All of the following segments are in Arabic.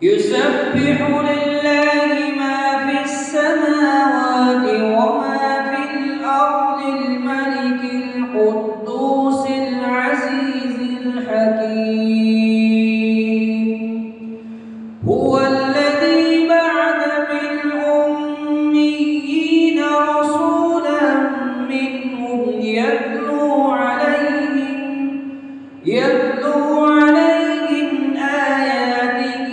يسبح لله ما في السماوات وما في الأرض الملك القدوس العزيز الحكيم هو الذي بعث في الأميين رسولا منهم يتلو عليهم آياته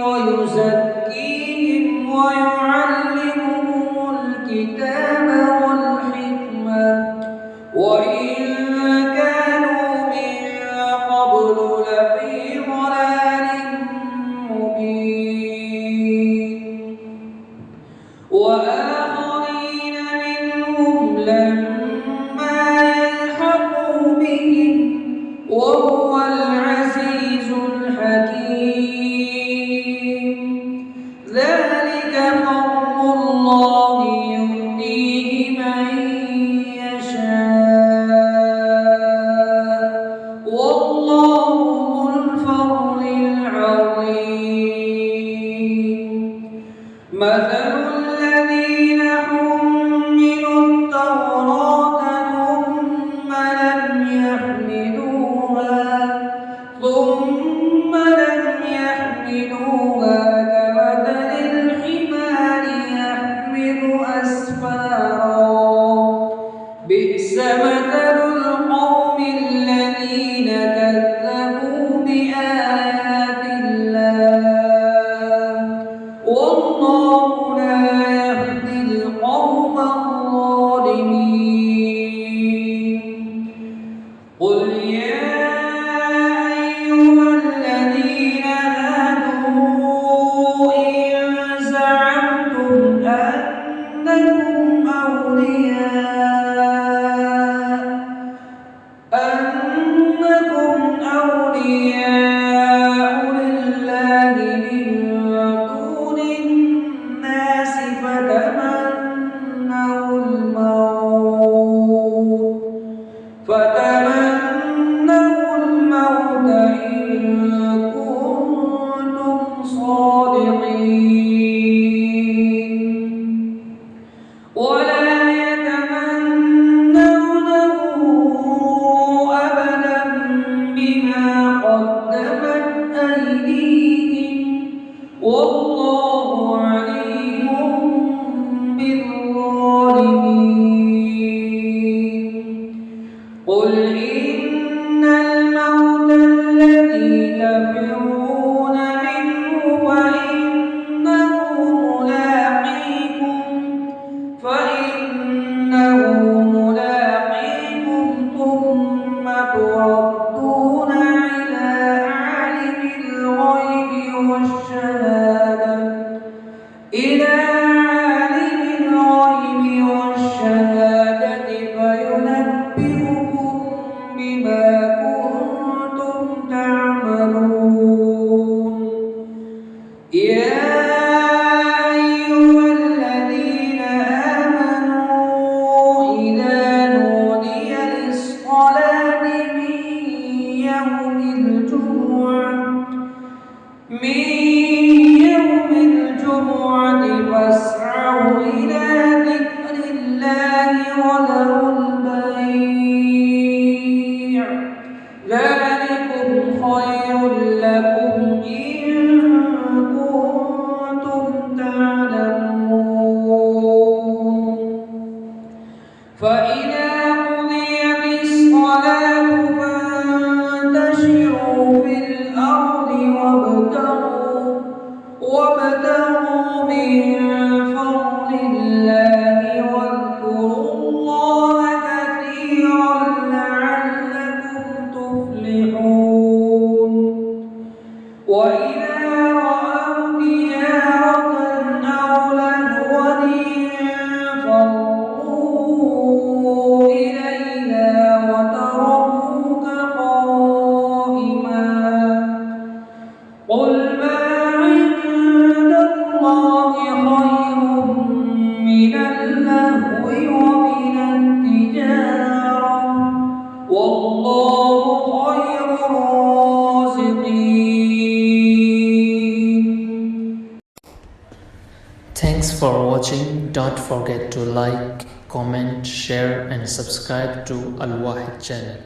ويزكيهم ويعلمهم الكتاب والحكمة وإن كانوا من قبل لفي ضلال مبين وآخرين منهم لما يلحقوا بهم وهو العزيز الحكيم ذلك فضل الله يؤتيه من يشاء والله ذو الفضل العظيم مثل الذين حملوا التوراة ثم لم يحملوها كمثل الحمار يحمل أسفارا بئس مثل القوم الذين كذبوا بآيات الله والله لا يهدي القوم الظالمين قل يا الذين هادوا إن زعمتم أنكم أولياء لله من دون الناس فتمنوا الموت إن كنتم صادقين ولا يتمنونه أبدا بما قدمت أيديهم والله عليم بالظالمين قل إن الموت الذي تفرون منه فإنه ملاقيكم ثم تردون إلى عالم الغيب والشهادة فينبئكم بما كنتم تعملون يا أيها الذين آمنوا إذا نودي للصلاة من يوم الجمعة فاسعوا إلى ذكر الله وذروا البيع ذلكم خير لكم إن Thanks for watching. Don't forget to like, comment, share and subscribe to Al Wahid channel.